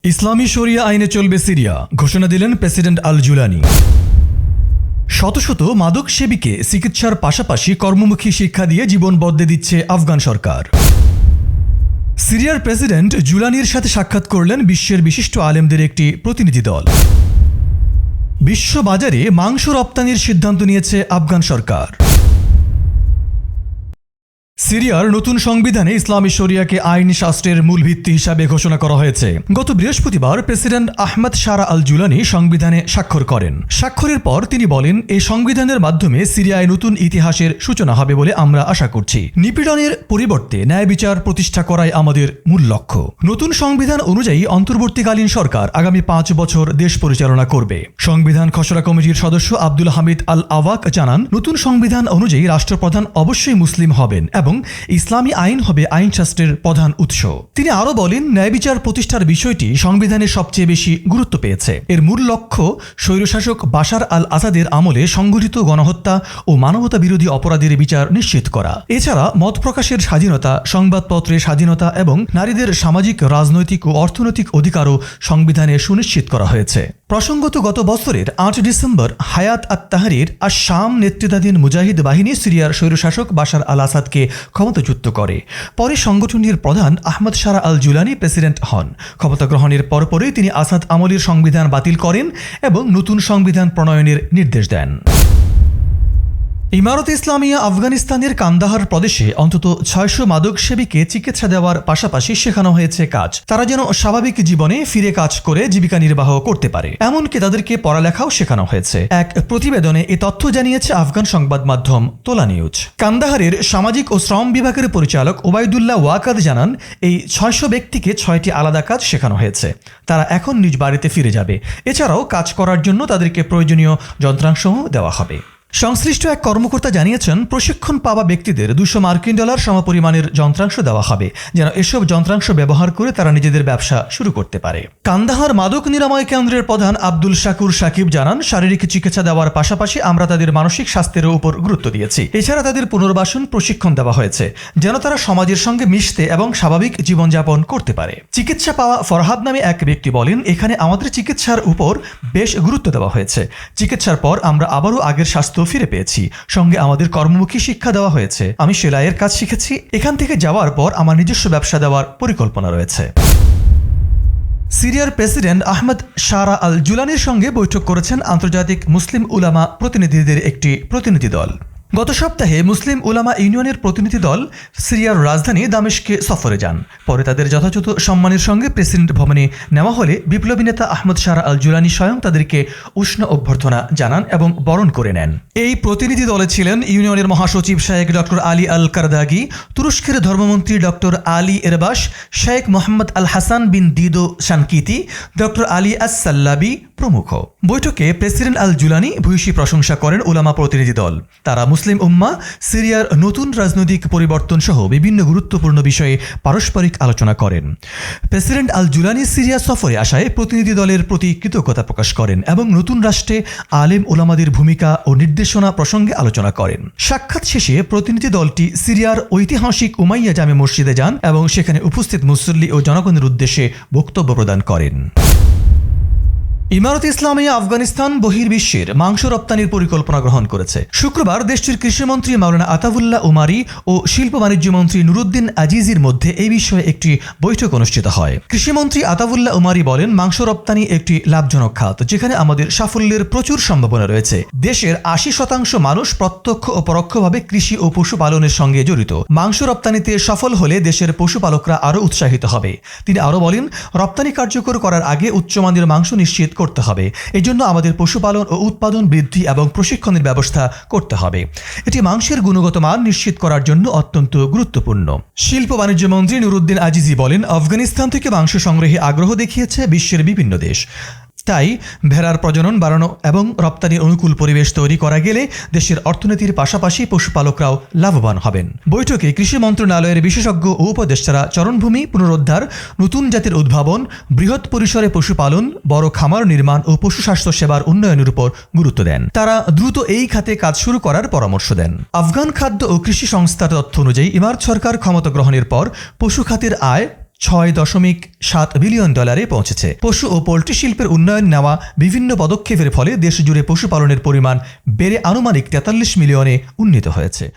ইসলামী শরিয়া আইনে চলবে সিরিয়া, ঘোষণা দিলেন প্রেসিডেন্ট আল জুলানি। শত শত মাদক সেবীকে চিকিৎসার পাশাপাশি কর্মমুখী শিক্ষা দিয়ে জীবন বদলে দিচ্ছে আফগান সরকার। সিরিয়ার প্রেসিডেন্ট জুলানির সাথে সাক্ষাৎ করলেন বিশ্বের বিশিষ্ট আলেমদের একটি প্রতিনিধি দল। বিশ্ববাজারে মাংস রপ্তানির সিদ্ধান্ত নিয়েছে আফগান সরকার। সিরিয়ার নতুন সংবিধানে ইসলামী শরিয়াকে আইন শাস্ত্রের মূল ভিত্তি হিসাবে ঘোষণা করা হয়েছে। গত বৃহস্পতিবার প্রেসিডেন্ট আহমদ শারা আল জুলানি সংবিধানে স্বাক্ষর করেন। স্বাক্ষরের পর তিনি বলেন, এই সংবিধানের মাধ্যমে সিরিয়ায় নতুন ইতিহাসের সূচনা হবে বলে আমরা আশা করছি। নিপীড়নের পরিবর্তে ন্যায় বিচার প্রতিষ্ঠা করাই আমাদের মূল লক্ষ্য। নতুন সংবিধান অনুযায়ী অন্তর্বর্তীকালীন সরকার আগামী 5 বছর দেশ পরিচালনা করবে। সংবিধান খসড়া কমিটির সদস্য আব্দুল হামিদ আল আওয়াক জানান, নতুন সংবিধান অনুযায়ী রাষ্ট্রপ্রধান অবশ্যই মুসলিম হবেন এবং ইসলামী আইন হবে আইনশাস্ত্রের প্রধান উৎস। তিনি আরও বলেন, ন্যায় বিচার প্রতিষ্ঠার বিষয়টি সংবিধানে সবচেয়ে বেশি গুরুত্ব পেয়েছে। এর মূল লক্ষ্য স্বৈরশাসক বাশার আল আসাদের আমলে সংঘটিত গণহত্যা ও মানবতা বিরোধী অপরাধের বিচার নিশ্চিত করা। এছাড়া মত প্রকাশের স্বাধীনতা, সংবাদপত্রের স্বাধীনতা এবং নারীদের সামাজিক, রাজনৈতিক ও অর্থনৈতিক অধিকারও সংবিধানে সুনিশ্চিত করা হয়েছে। প্রসঙ্গত, গত বছরের 8 ডিসেম্বর হায়াত আত তাহরির আর শাম নেতৃত্বাধীন মুজাহিদ বাহিনী সিরিয়ার স্বৈরশাসক বাশার আল আসাদকে ক্ষমতাচ্যুত করে। পরে সংগঠনটির প্রধান আহমদ শারা আল জুলানি প্রেসিডেন্ট হন। ক্ষমতা গ্রহণের পরপরই তিনি আসাদ আমলের সংবিধান বাতিল করেন এবং নতুন সংবিধান প্রণয়নের নির্দেশ দেন। ইমারত ইসলামিয়া আফগানিস্তানের কান্দাহার প্রদেশে অন্তত 600 মাদক সেবীকে চিকিৎসা দেওয়ার পাশাপাশি শেখানো হয়েছে কাজ। তারা যেন স্বাভাবিক জীবনে ফিরে কাজ করে জীবিকা নির্বাহ করতে পারে, এমনকি তাদেরকে পড়ালেখাও শেখানো হয়েছে। এক প্রতিবেদনে এ তথ্য জানিয়েছে আফগান সংবাদ মাধ্যম তোলা নিউজ। কান্দাহারের সামাজিক ও শ্রম বিভাগের পরিচালক ওবায়দুল্লাহ ওয়াকাদ জানান, এই 600 ব্যক্তিকে 6টি আলাদা কাজ শেখানো হয়েছে। তারা এখন নিজ বাড়িতে ফিরে যাবে। এছাড়াও কাজ করার জন্য তাদেরকে প্রয়োজনীয় যন্ত্রাংশও দেওয়া হবে। সংশ্লিষ্ট এক কর্মকর্তা জানিয়েছেন, প্রশিক্ষণ পাওয়া ব্যক্তিদের $200 সমপরিমাণের যন্ত্রাংশ দেওয়া হবে, যেন এসব যন্ত্রাংশ ব্যবহার করে তারা নিজেদের ব্যবসা শুরু করতে পারে। কান্দাহার মাদক নিরাময় কেন্দ্রের প্রধান আব্দুল শাকুর সাকিব জানান, শারীরিক চিকিৎসা দেওয়ার পাশাপাশি আমরা তাদের মানসিক স্বাস্থ্যের উপর গুরুত্ব দিয়েছি। এছাড়া তাদের পুনর্বাসন প্রশিক্ষণ দেওয়া হয়েছে, যেন তারা সমাজের সঙ্গে মিশতে এবং স্বাভাবিক জীবনযাপন করতে পারে। চিকিৎসা পাওয়া ফরহাদ নামে এক ব্যক্তি বলেন, এখানে আমাদের চিকিৎসার উপর বেশ গুরুত্ব দেওয়া হয়েছে। চিকিৎসার পর আমরা আবারও আগের স্বাস্থ্য ফিরে পেয়েছি। সঙ্গে আমাদের কর্মমুখী শিক্ষা দেওয়া হয়েছে। আমি সেলাইয়ের কাজ শিখেছি। এখান থেকে যাওয়ার পর আমার নিজস্ব ব্যবসা দেওয়ার পরিকল্পনা রয়েছে। সিরিয়ার প্রেসিডেন্ট আহমদ শারা আল জুলানির সঙ্গে বৈঠক করেছেন আন্তর্জাতিক মুসলিম উলামা প্রতিনিধিদের একটি প্রতিনিধি দল। গত সপ্তাহে মুসলিম উলামা ইউনিয়নের প্রতিনিধি দল সিরিয়ার রাজধানী দামেস্কে সফরে যান। পরে তাদের যথাযথ সম্মানের সঙ্গে প্রেসিডেন্ট ভবনে নেওয়া হলে বিপ্লবী নেতা আহমদ শারা আল জুলানি স্বয়ং তাদেরকে উষ্ণ অভ্যর্থনা জানান এবং বরণ করে নেন। এই প্রতিনিধি দলে ছিলেন ইউনিয়নের মহাসচিব শেখ ডক্টর আলী আল কারদাগি, তুরস্কের ধর্মমন্ত্রী ডক্টর আলী এরবাস, শেখ মোহাম্মদ আল হাসান বিন দিদো শানকিতি, ডক্টর আলী আস সাল্লাবি প্রমুখ। বৈঠকে প্রেসিডেন্ট আল জুলানি ভূয়সী প্রশংসা করেন উলামা প্রতিনিধি দল। তারা মুসলিম উম্মাহ, সিরিয়ার নতুন রাজনৈতিক পরিবর্তন সহ বিভিন্ন গুরুত্বপূর্ণ বিষয়ে পারস্পরিক আলোচনা করেন। প্রেসিডেন্ট আল জুলানি সিরিয়া সফরে আসায় প্রতিনিধি দলের প্রতি কৃতজ্ঞতা প্রকাশ করেন এবং নতুন রাষ্ট্রে আলেম উলামাদের ভূমিকা ও নির্দেশনা প্রসঙ্গে আলোচনা করেন। সাক্ষাৎ শেষে প্রতিনিধি দলটি সিরিয়ার ঐতিহাসিক উমাইয়া জামে মসজিদে যান এবং সেখানে উপস্থিত মুসল্লি ও জনগণের উদ্দেশ্যে বক্তব্য প্রদান করেন। ইমারত ইসলামিয়া আফগানিস্তান বহির্বিশ্বের মাংস রপ্তানির পরিকল্পনা গ্রহণ করেছে। শুক্রবার দেশটির কৃষিমন্ত্রী মাওলানা আতাউল্লাহ উমারি ও শিল্প বাণিজ্য মন্ত্রী নুরুদ্দিন আজিজির মধ্যে এই বিষয়ে একটি বৈঠক অনুষ্ঠিত হয়। কৃষিমন্ত্রী আতাউল্লাহ উমারি বলেন, মাংস রপ্তানি একটি লাভজনক খাত, যেখানে আমাদের সাফল্যের প্রচুর সম্ভাবনা রয়েছে। দেশের 80% মানুষ প্রত্যক্ষ ও পরোক্ষভাবে কৃষি ও পশুপালনের সঙ্গে জড়িত। মাংস রপ্তানিতে সফল হলে দেশের পশুপালকরা আরও উৎসাহিত হবে। তিনি আরও বলেন, রপ্তানি কার্যকর করার আগে উচ্চমানের মাংস নিশ্চিত করতে হবে। এই জন্য আমাদের পশুপালন ও উৎপাদন বৃদ্ধি এবং প্রশিক্ষণের ব্যবস্থা করতে হবে। এটি মাংসের গুণগত মান নিশ্চিত করার জন্য অত্যন্ত গুরুত্বপূর্ণ। শিল্প বাণিজ্য মন্ত্রী নুরুদ্দিন আজিজি বলেন, আফগানিস্তান থেকে মাংস সংগ্রহে আগ্রহ দেখিয়েছে বিশ্বের বিভিন্ন দেশ। তাই ভেড়ার প্রজনন বাড়ানো এবং রপ্তানির অনুকূল পরিবেশ তৈরি করা গেলে দেশের অর্থনীতির পাশাপাশি পশুপালকরাও লাভবান হবেন। বৈঠকে কৃষি মন্ত্রণালয়ের বিশেষজ্ঞ ও উপদেষ্টারা চরণভূমি পুনরুদ্ধার, নতুন জাতের উদ্ভাবন, বৃহৎ পরিসরে পশুপালন, বড় খামার নির্মাণ ও পশু স্বাস্থ্য সেবার উন্নয়নের উপর গুরুত্ব দেন। তারা দ্রুত এই খাতে কাজ শুরু করার পরামর্শ দেন। আফগান খাদ্য ও কৃষি সংস্থার তথ্য অনুযায়ী ইমারত সরকার ক্ষমতা গ্রহণের পর পশু খাতের আয় $6.7 বিলিয়ন পৌঁছেছে। পশু ও পোল্ট্রি শিল্পের উন্নয়ন নেওয়া বিভিন্ন পদক্ষেপের ফলে দেশ জুড়ে পশুপালনের পরিমাণ বেড়ে আনুমানিক 43 মিলিয়নে উন্নীত হয়েছে।